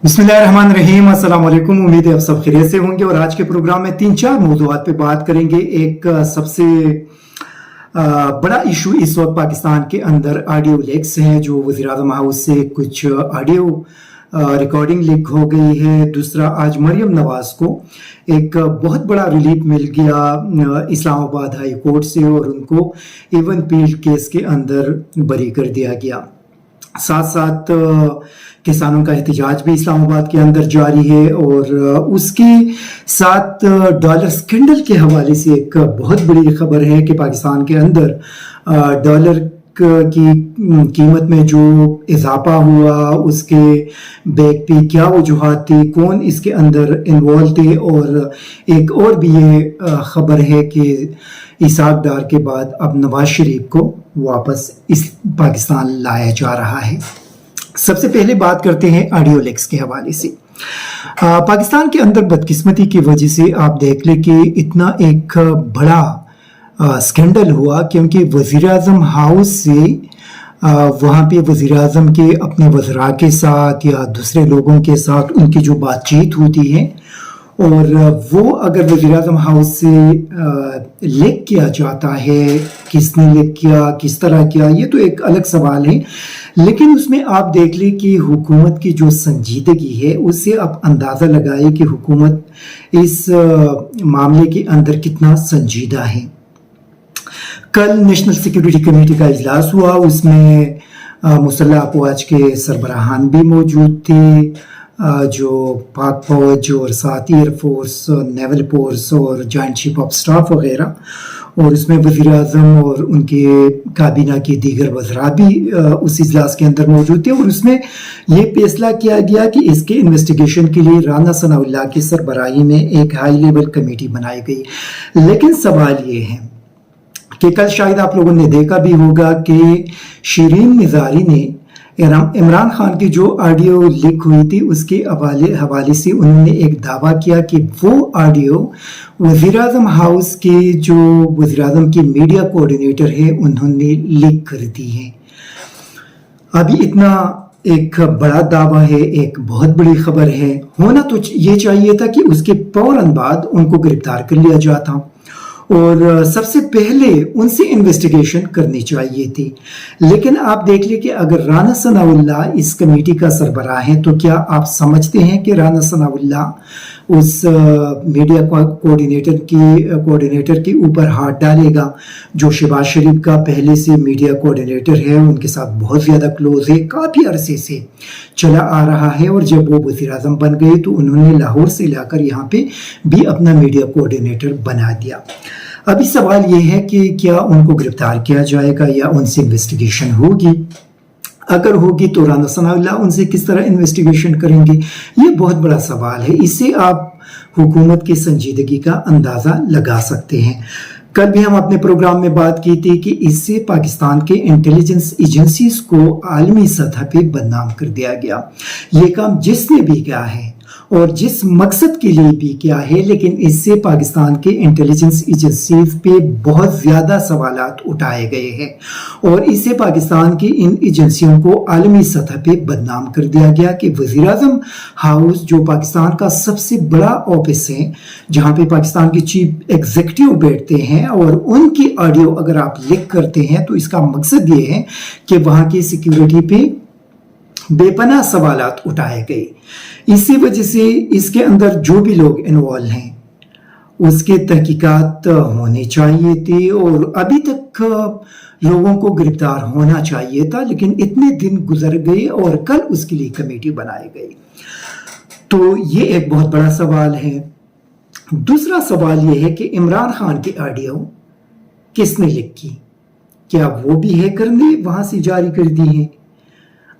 बिस्मिल्लाहिर्रहमानिर्रहीम। अस्सलाम वालेकुम। उम्मीद है आप सब खैरियत से होंगे और आज के प्रोग्राम में 3-4 मौज़ूआत पे बात करेंगे। एक सबसे बड़ा इशू इस वक्त पाकिस्तान के अंदर ऑडियो लीक्स हैं, जो वज़ीर-ए-आज़म हाउस से कुछ ऑडियो रिकॉर्डिंग लीक हो गई है। दूसरा, आज मरियम नवाज को एक बहुत बड़ा रिलीफ मिल गया इस्लामाबाद हाई कोर्ट से और उनको इवन पील केस के अंदर बरी कर दिया गया। साथ साथ किसानों का एहतजाज भी इस्लामाबाद के अंदर जारी है और उसके साथ डॉलर स्कैंडल के हवाले से एक बहुत बड़ी खबर है कि पाकिस्तान के अंदर डॉलर की कीमत में जो इजाफा हुआ, उसके बैक पे क्या वजूहात थी, कौन इसके अंदर इन्वॉल्व थे। और एक और भी ये खबर है कि इसाक डार के बाद अब नवाज शरीफ को वापस इस पाकिस्तान लाया जा रहा है। सबसे पहले बात करते हैं ऑडियो लीक्स के हवाले से। पाकिस्तान के अंदर बदकिस्मती की वजह से आप देख लें कि इतना एक बड़ा स्कैंडल हुआ, क्योंकि वज़ीर-ए-आज़म हाउस से वहाँ पे वज़ीर-ए-आज़म के अपने वज़रा के साथ या दूसरे लोगों के साथ उनकी जो बातचीत होती है, और वो अगर वज़ीर-ए-आज़म हाउस से लीक किया जाता है, किसने लीक किया, किस तरह किया, ये तो एक अलग सवाल है। लेकिन उसमें आप देख लें कि हुकूमत की जो संजीदगी है, उससे आप अंदाज़ा लगाए कि हुकूमत इस मामले के अंदर कितना संजीदा है। कल नेशनल सिक्योरिटी कमेटी का इजलास हुआ, उसमें मुसल्लह अफवाज के सरबराहान भी मौजूद थे, जो पाक फौज और साथ एयरफोर्स, नेवल फोर्स और जॉइंट चीफ ऑफ स्टाफ वगैरह, और उसमें वज़ीर-ए-आज़म और उनके काबीना के दीगर वज़रा भी उस इजलास के अंदर मौजूद थे। और उसमें ये फैसला किया गया कि इसके इन्वेस्टिगेशन के लिए राना सनाउल्लाह की सरबराही में एक हाई लेवल कमेटी बनाई गई। लेकिन सवाल ये है कि कल शायद आप लोगों ने देखा भी होगा कि शिरीन मिज़ारी ने इमरान खान की जो ऑडियो लीक हुई थी उसके हवाले से उन्होंने एक दावा किया कि वो ऑडियो वज़ीर-ए-आज़म हाउस के जो वज़ीर-ए-आज़म की मीडिया कोऑर्डिनेटर है उन्होंने लीक कर दी है। अभी इतना एक बड़ा दावा है, एक बहुत बड़ी खबर है। होना तो ये चाहिए था कि उसके फौरन बाद उनको गिरफ्तार कर लिया जाता और सबसे पहले उनसे इन्वेस्टिगेशन करनी चाहिए थी। लेकिन आप देख लीजिए कि अगर राना सनाउल्लाह इस कमेटी का सरबराह है, तो क्या आप समझते हैं कि राना सनाउल्लाह उस मीडिया कोऑर्डिनेटर के ऊपर हाथ डालेगा, जो शहबाज शरीफ का पहले से मीडिया कोऑर्डिनेटर है, उनके साथ बहुत ज़्यादा क्लोज है, काफ़ी अरसे से चला आ रहा है। और जब वो वज़ीर-ए-आज़म बन गए तो उन्होंने लाहौर से लाकर यहाँ पे भी अपना मीडिया कोऑर्डिनेटर बना दिया। अभी सवाल ये है कि क्या उनको गिरफ्तार किया जाएगा या उनसे इन्वेस्टिगेशन होगी। अगर होगी तो राना सनाउल्लाह उनसे किस तरह इन्वेस्टिगेशन करेंगे, ये बहुत बड़ा सवाल है। इससे आप हुकूमत की संजीदगी का अंदाज़ा लगा सकते हैं। कल भी हम अपने प्रोग्राम में बात की थी कि इससे पाकिस्तान के इंटेलिजेंस एजेंसीज को आलमी सतह पे बदनाम कर दिया गया। ये काम जिसने भी किया है और जिस मकसद के लिए भी किया है, लेकिन इससे पाकिस्तान के इंटेलिजेंस एजेंसीज पे बहुत ज़्यादा सवालात उठाए गए हैं और इससे पाकिस्तान की इन एजेंसियों को आलमी सतह पे बदनाम कर दिया गया कि वज़ीर-ए-आज़म हाउस, जो पाकिस्तान का सबसे बड़ा ऑफिस है, जहाँ पे पाकिस्तान के चीफ एग्जीक्यूटिव बैठते हैं, और उनकी ऑडियो अगर आप लीक करते हैं तो इसका मकसद ये है कि वहाँ की सिक्योरिटी पे बेपनाह सवालात उठाए गए। इसी वजह से इसके अंदर जो भी लोग इन्वॉल्व हैं उसके तहकीकात होने चाहिए थे और अभी तक लोगों को गिरफ्तार होना चाहिए था, लेकिन इतने दिन गुजर गए और कल उसके लिए कमेटी बनाई गई। तो ये एक बहुत बड़ा सवाल है। दूसरा सवाल ये है कि इमरान खान की ऑडियो किसने लीक की? क्या वो भी हैकर ने वहां से जारी कर दी है?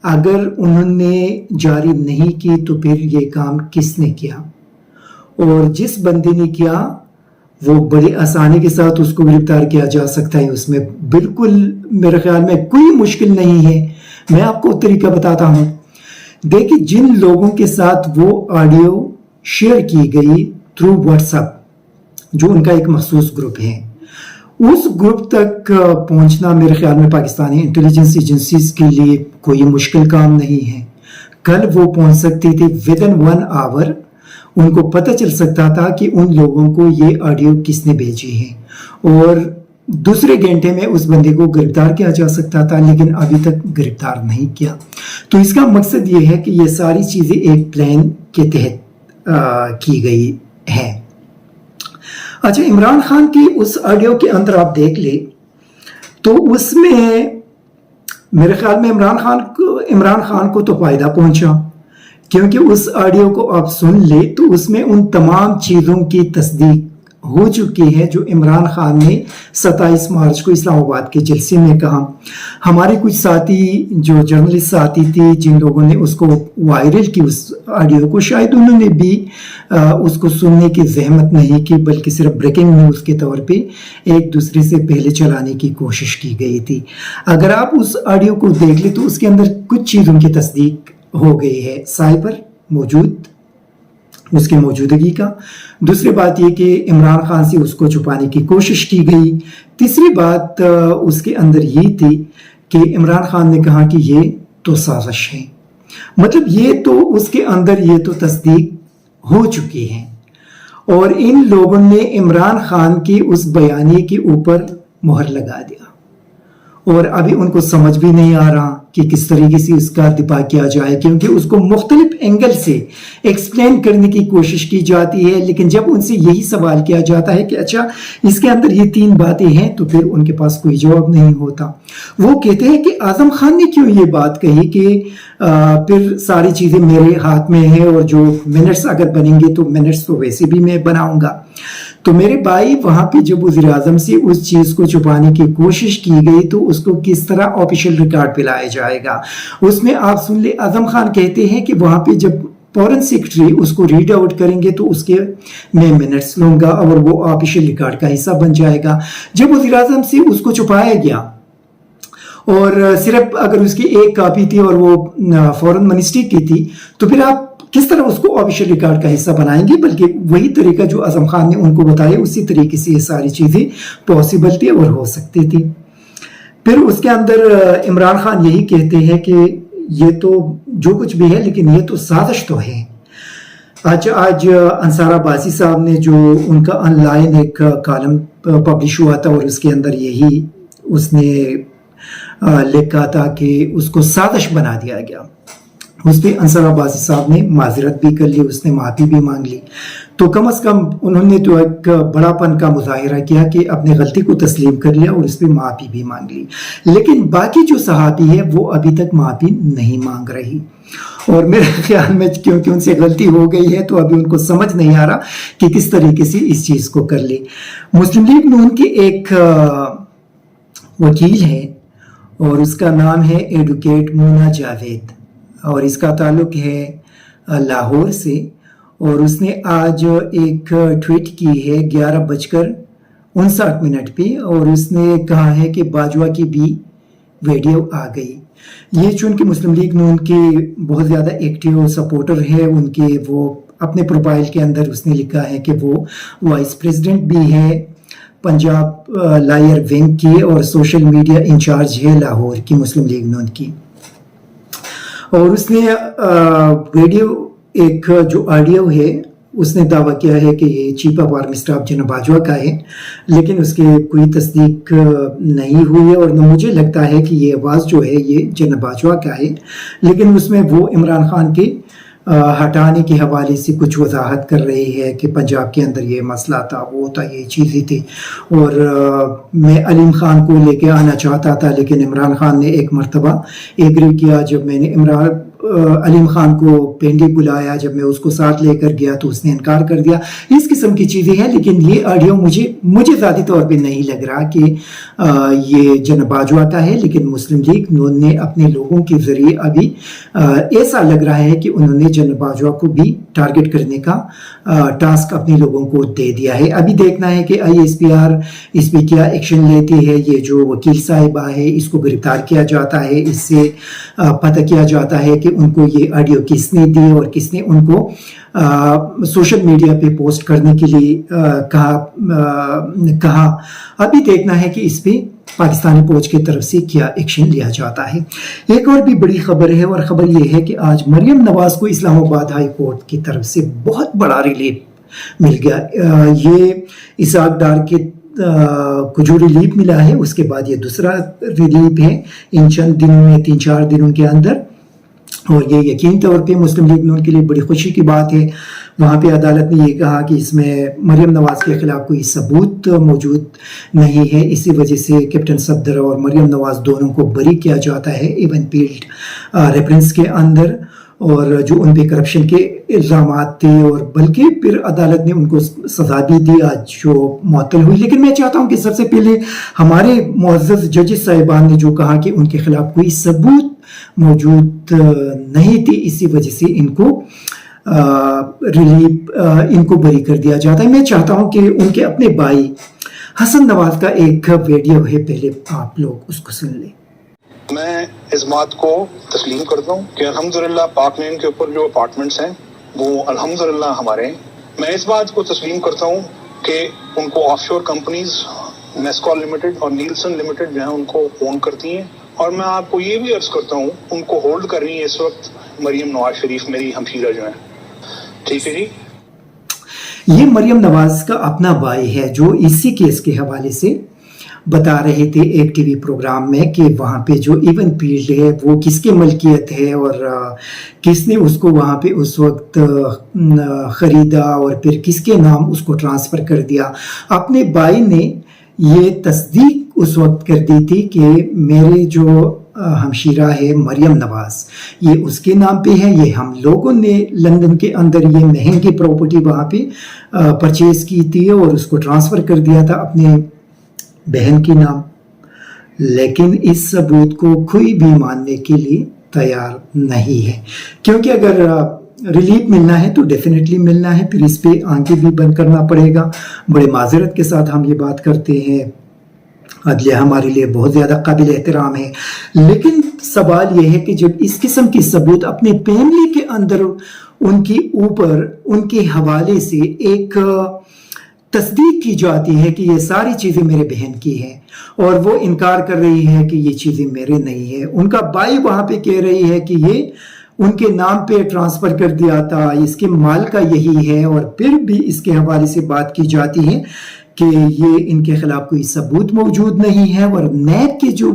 अगर उन्होंने जारी नहीं की तो फिर ये काम किसने किया? और जिस बंदे ने किया वो बड़ी आसानी के साथ उसको गिरफ्तार किया जा सकता है, उसमें बिल्कुल मेरे ख्याल में कोई मुश्किल नहीं है। मैं आपको तरीका बताता हूँ। देखिए, जिन लोगों के साथ वो ऑडियो शेयर की गई थ्रू व्हाट्सएप, जो उनका एक मखसूस ग्रुप है, उस ग्रुप तक पहुंचना मेरे ख्याल में पाकिस्तानी इंटेलिजेंस एजेंसीज के लिए कोई मुश्किल काम नहीं है। कल वो पहुंच सकते थे विद इन 1 आवर, उनको पता चल सकता था कि उन लोगों को ये ऑडियो किसने भेजी है और दूसरे घंटे में उस बंदे को गिरफ्तार किया जा सकता था, लेकिन अभी तक गिरफ्तार नहीं किया। तो इसका मकसद ये है कि ये सारी चीज़ें एक प्लान के तहत की गई है। अच्छा, इमरान खान की उस ऑडियो के अंदर आप देख ले तो उसमें मेरे ख्याल में इमरान खान को तो फायदा पहुंचा, क्योंकि उस ऑडियो को आप सुन ले तो उसमें उन तमाम चीज़ों की तस्दीक हो चुकी है जो इमरान खान ने 27 मार्च को इस्लामाबाद के जलसे में कहा। हमारे कुछ साथी जो जर्नलिस्ट साथी थे जिन लोगों ने उसको वायरल की उस ऑडियो को, शायद उन्होंने भी उसको सुनने की जहमत नहीं की, बल्कि सिर्फ ब्रेकिंग न्यूज़ के तौर पे एक दूसरे से पहले चलाने की कोशिश की गई थी। अगर आप उस ऑडियो को देख ले तो उसके अंदर कुछ चीज़ों की तस्दीक हो गई है, साइबर मौजूद, उसकी मौजूदगी का। दूसरी बात ये कि इमरान खान से उसको छुपाने की कोशिश की गई। तीसरी बात उसके अंदर ये थी कि इमरान खान ने कहा कि ये तो साजिश है, मतलब ये तो उसके अंदर ये तो तस्दीक हो चुकी है और इन लोगों ने इमरान खान की उस बयानी के ऊपर मुहर लगा दिया और अभी उनको समझ भी नहीं आ रहा कि किस तरीके से इसका दिफा किया जाए, क्योंकि उसको मुख्तलिफ एंगल से एक्सप्लेन करने की कोशिश की जाती है। लेकिन जब उनसे यही सवाल किया जाता है कि अच्छा इसके अंदर ये 3 बातें हैं, तो फिर उनके पास कोई जवाब नहीं होता। वो कहते हैं कि आजम खान ने क्यों ये बात कही कि फिर सारी चीज़ें मेरे हाथ में है और जो मिनट्स अगर बनेंगे तो मिनट्स तो वैसे भी मैं बनाऊंगा। तो मेरे भाई वहां पे जब वज़ीर आज़म से उस चीज को छुपाने की कोशिश की गई तो उसको किस तरह ऑफिशियल रिकॉर्ड पे लाया जाएगा, उसमें आप सुन ले। आजम खान कहते हैं कि वहां पे जब फॉरेन सेक्रेटरी उसको रीड आउट करेंगे तो उसके मैं मिनट्स लूंगा और वो ऑफिशियल रिकॉर्ड का हिस्सा बन जाएगा। जब वज़ीर आज़म से उसको छुपाया गया और सिर्फ अगर उसकी एक कॉपी थी और वो फॉरेन मिनिस्ट्री की थी, तो फिर आप किस तरह उसको ऑफिशियल रिकॉर्ड का हिस्सा बनाएंगे। बल्कि वही तरीका जो आजम खान ने उनको बताया उसी तरीके से ये सारी चीज़ें पॉसिबल थी और हो सकती थी। फिर उसके अंदर इमरान खान यही कहते हैं कि ये तो जो कुछ भी है लेकिन ये तो साजिश तो है। आज अंसार अब्बासी साहब ने जो उनका ऑनलाइन एक कॉलम पब्लिश हुआ था और उसके अंदर यही उसने लिखा था कि उसको साजिश बना दिया गया। उस पर अंसार अब्बासी साहब ने माजरत भी कर ली, उसने माफ़ी भी मांग ली। तो कम अज़ कम उन्होंने तो एक बड़ापन का मुजाहिरा किया कि अपनी गलती को तस्लीम कर लिया और उस पर माफ़ी भी मांग ली। लेकिन बाकी जो सहाबी है वो अभी तक माफ़ी नहीं मांग रही और मेरे ख्याल में क्योंकि उनसे गलती हो गई है तो अभी उनको समझ नहीं आ रहा कि किस तरीके से इस चीज़ को कर ले। मुस्लिम लीग नून की एक वकील है और उसका नाम है एडवोकेट मूना जावेद और इसका ताल्लुक है लाहौर से। और उसने आज एक ट्वीट की है 11:59 पे और उसने कहा है कि बाजवा की भी वीडियो आ गई। ये चूंकि मुस्लिम लीग नून के बहुत ज़्यादा एक्टिव सपोर्टर है, उनके वो अपने प्रोफाइल के अंदर उसने लिखा है कि वो वाइस प्रेसिडेंट भी है पंजाब लायर विंग की और सोशल मीडिया इंचार्ज है लाहौर की मुस्लिम लीग नून की। और उसने वीडियो एक जो ऑडियो है उसने दावा किया है कि ये चीफ ऑफ आर्मी स्टाफ जनाब बाजवा का है, लेकिन उसके कोई तस्दीक नहीं हुई है और न मुझे लगता है कि ये आवाज़ जो है ये जनाब बाजवा का है। लेकिन उसमें वो इमरान खान के हटाने के हवाले से कुछ वजाहत कर रही है कि पंजाब के अंदर ये मसला था, वो था, ये चीज़ें थी और मैं अलीम खान को लेके आना चाहता था लेकिन इमरान खान ने एक मरतबा एग्री किया। जब मैंने अलीम खान को पेंडी बुलाया, जब मैं उसको साथ लेकर गया तो उसने इनकार कर दिया। इस किस्म की चीज़ें हैं। लेकिन ये ऑडियो मुझे ज़ाती तौर पे नहीं लग रहा कि ये जनाब बाजवा का है, लेकिन मुस्लिम लीग नून ने अपने लोगों के ज़रिए अभी ऐसा लग रहा है कि उन्होंने जनाब बाजवा को भी टारगेट करने का टास्क अपने लोगों को दे दिया है। अभी देखना है कि ISPR इस पर क्या एक्शन लेती है। ये जो वकील साहिबा है इसको गिरफ्तार किया जाता है, इससे पता किया जाता है कि उनको ये ऑडियो किसने दी और किसने उनको सोशल मीडिया पे पोस्ट करने के लिए कहा। अभी देखना है कि इस पे पाकिस्तानी फौज की तरफ से क्या एक्शन लिया जाता है। एक और भी बड़ी खबर है, और खबर ये है कि आज मरियम नवाज को इस्लामाबाद हाई कोर्ट की तरफ से बहुत बड़ा रिलीफ मिल गया। ये इसाक डार के को जो रिलीफ मिला है, उसके बाद ये दूसरा रिलीफ है इन चंद दिनों में, 3-4 दिनों के अंदर। और ये यकीन तौर पे मुस्लिम लीग नून के लिए बड़ी खुशी की बात है। वहाँ पे अदालत ने ये कहा कि इसमें मरियम नवाज के खिलाफ कोई सबूत मौजूद नहीं है, इसी वजह से कैप्टन सफदर और मरियम नवाज दोनों को बरी किया जाता है इवन फील्ड रेफरेंस के अंदर, और जो उन पे करप्शन के इल्ज़ामात थे, और बल्कि फिर अदालत ने उनको सज़ा भी दी आज जो मुअत्तल हुई। लेकिन मैं चाहता हूँ कि सबसे पहले हमारे मुअज़्ज़ज़ जजेस साहिबान ने जो कहा कि उनके खिलाफ कोई सबूत मौजूद नहीं थी, इसी वजह से इनको इनको बरी कर दिया जाता है। मैं चाहता हूँ कि उनके अपने भाई हसन नवाज का एक वीडियो है, पहले आप लोग उसको सुन लें। मैं इस बात को तस्लीम करता हूँ कि अल्हम्दुलिल्लाह पाक लेन के ऊपर जो अपार्टमेंट्स हैं वो अल्हम्दुलिल्लाह हमारे हैं। मैं इस बात को तस्लीम करता हूँ कि उनको ऑफशोर कंपनीज नेस्कॉल लिमिटेड और नीलसन लिमिटेड जो है उनको ओन करती हैं, और मैं आपको ये भी अर्ज करता हूँ उनको होल्ड कर रही है इस वक्त मरियम नवाज शरीफ, मेरी हमशीरा जो है। ठीक है जी। ये मरियम नवाज का अपना भाई है जो इसी केस के हवाले से बता रहे थे एक टीवी प्रोग्राम में कि वहाँ पे जो इवन फील्ड है वो किसके मलकियत है, और किसने उसको वहाँ पे उस वक्त ख़रीदा, और फिर किसके नाम उसको ट्रांसफ़र कर दिया। अपने भाई ने ये तस्दीक उस वक्त कर दी थी कि मेरे जो हमशीरा है मरियम नवाज, ये उसके नाम पे है, ये हम लोगों ने लंदन के अंदर ये महंगी प्रॉपर्टी वहाँ पे परचेज़ की थी और उसको ट्रांसफ़र कर दिया था अपने बहन के नाम। लेकिन इस सबूत को कोई भी मानने के लिए तैयार नहीं है, क्योंकि अगर रिलीफ मिलना है तो डेफिनेटली मिलना है, फिर इस पे आंखें भी बंद करना पड़ेगा। बड़े माजरत के साथ हम ये बात करते हैं, अदलिया हमारे लिए बहुत ज़्यादा काबिल एहतराम है, लेकिन सवाल ये है कि जब इस किस्म की सबूत अपने फैमिली के अंदर उनके ऊपर उनके हवाले से एक तस्दीक की जाती है कि ये सारी चीज़ें मेरे बहन की हैं, और वो इनकार कर रही है कि ये चीज़ें मेरे नहीं है। उनका भाई वहाँ पे कह रही है कि ये उनके नाम पे ट्रांसफ़र कर दिया था, इसके माल का यही है, और फिर भी इसके हवाले से बात की जाती है कि ये इनके खिलाफ कोई सबूत मौजूद नहीं है। और नैब के जो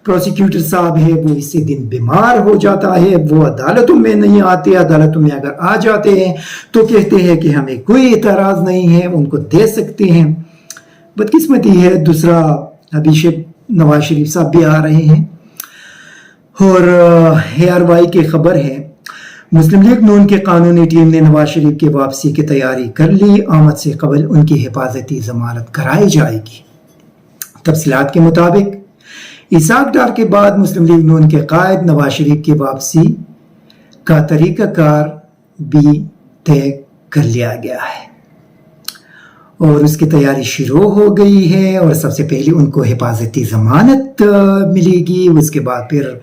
प्रोसिक्यूटर साहब है वो इसी दिन बीमार हो जाता है, वो अदालतों में नहीं आते, अदालतों में अगर आ जाते हैं तो कहते हैं कि हमें कोई एतराज़ नहीं है, उनको दे सकते हैं। बदकिस्मती है, दूसरा अभी नवाज शरीफ साहब भी आ रहे हैं, और ARY की खबर है मुस्लिम लीग नून के कानूनी टीम ने नवाज शरीफ की वापसी की तैयारी कर ली, आमद से कबल उनकी हिफाजती जमानत कराई जाएगी। तफसीलात के मुताबिक इसाक डार के बाद मुस्लिम लीग नून के कायद नवाज शरीफ की वापसी का तरीक़ाकार भी तय कर लिया गया है, और उसकी तैयारी शुरू हो गई है। और सबसे पहले उनको हिफाजती ज़मानत मिलेगी, उसके बाद फिर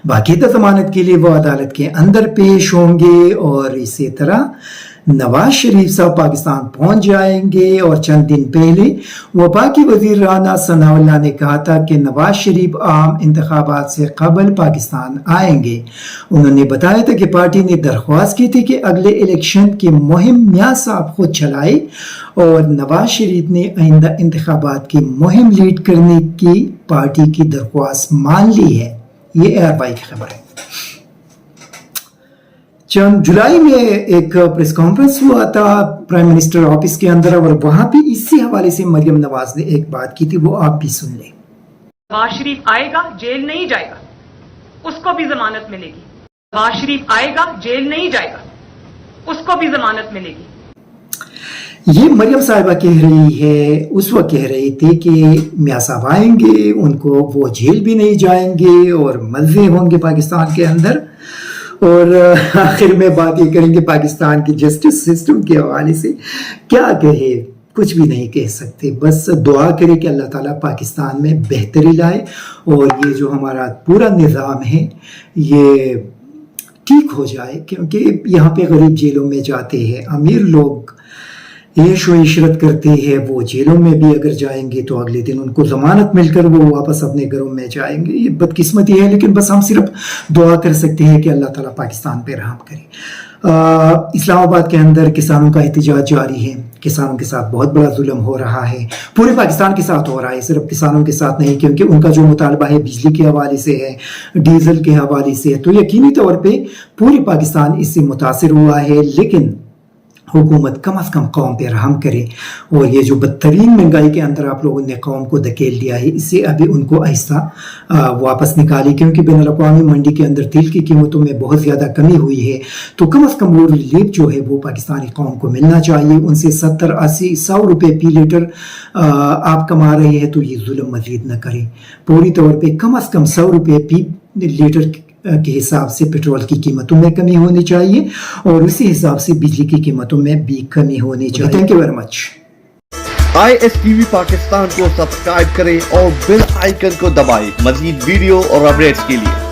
बाकायदा ज़मानत के लिए वो अदालत के अंदर पेश होंगे, और इसी तरह नवाज शरीफ साहब पाकिस्तान पहुंच जाएंगे। और चंद दिन पहले वफा की वज़ीर राना सनाउल्लाह ने कहा था कि नवाज शरीफ आम इंतखाबात से कबल पाकिस्तान आएंगे। उन्होंने बताया था कि पार्टी ने दरख्वास्त की थी कि अगले इलेक्शन की मुहिम मियां साहब खुद चलाए, और नवाज शरीफ ने आइंदा इंतखाबात की मुहिम लीड करने की पार्टी की दरख्वास्त मान ली है। ये ARY की खबर है। जुलाई में एक प्रेस कॉन्फ्रेंस हुआ था प्राइम मिनिस्टर ऑफिस के अंदर, और वहां पे इसी हवाले से मरियम नवाज ने एक बात की थी, वो आप भी सुन लें। नवाज शरीफ आएगा, जेल नहीं जाएगा, उसको भी जमानत मिलेगी। नवाज शरीफ आएगा, जेल नहीं जाएगा, उसको भी जमानत मिलेगी। ये मरियम साहिबा कह रही है, उस वक्त कह रही थी कि मियां साहब आएंगे, उनको वो जेल भी नहीं जाएंगे और मजे होंगे पाकिस्तान के अंदर। और आखिर में बात ये करेंगे पाकिस्तान की जस्टिस सिस्टम के हवाले से। क्या कहे, कुछ भी नहीं कह सकते, बस दुआ करें कि अल्लाह ताला पाकिस्तान में बेहतरी लाए, और ये जो हमारा पूरा निज़ाम है ये ठीक हो जाए, क्योंकि यहाँ पे गरीब जेलों में जाते हैं, अमीर लोग ऐश व इशरत करते हैं, वो जेलों में भी अगर जाएंगे तो अगले दिन उनको जमानत मिलकर वो वापस अपने घरों में जाएंगे। ये बदकिस्मती है, लेकिन बस हम सिर्फ दुआ कर सकते हैं कि अल्लाह ताला पाकिस्तान पे रहम करे। इस्लामाबाद के अंदर किसानों का एहतजाज जारी है। किसानों के साथ बहुत बड़ा जुल्म हो रहा है, पूरे पाकिस्तान के साथ हो रहा है, सिर्फ किसानों के साथ नहीं, क्योंकि उनका जो मुतालबा है बिजली के हवाले से है, डीजल के हवाले से है, तो यकीनी तौर पे पूरी पाकिस्तान इससे मुतासिर हुआ है। लेकिन हुकूमत कम अज़ कम कौम पे रहम करे, और ये जो बदतरीन महंगाई के अंदर आप लोगों ने कौम को धकेल दिया है, इससे अभी उनको आहिस्ता वापस निकाली, क्योंकि बैनुल अक़वामी मंडी के अंदर तेल की कीमतों में बहुत ज़्यादा कमी हुई है। तो कम अज़ कम वो रिलीफ जो है वो पाकिस्तानी कौम को मिलना चाहिए। उनसे 70, 80, 100 रुपये फी लीटर आप कमा रहे हैं, तो ये जुल्म मजीद न करें। पूरी तौर पर कम अज़ कम 100 रुपये फी लीटर के हिसाब से पेट्रोल की कीमतों में कमी होनी चाहिए, और उसी हिसाब से बिजली की कीमतों में भी कमी होनी चाहिए। Thank you very much. ISTV Pakistan को सब्सक्राइब करें और बेल आइकन को दबाएं मजीद वीडियो और अपडेट्स के लिए।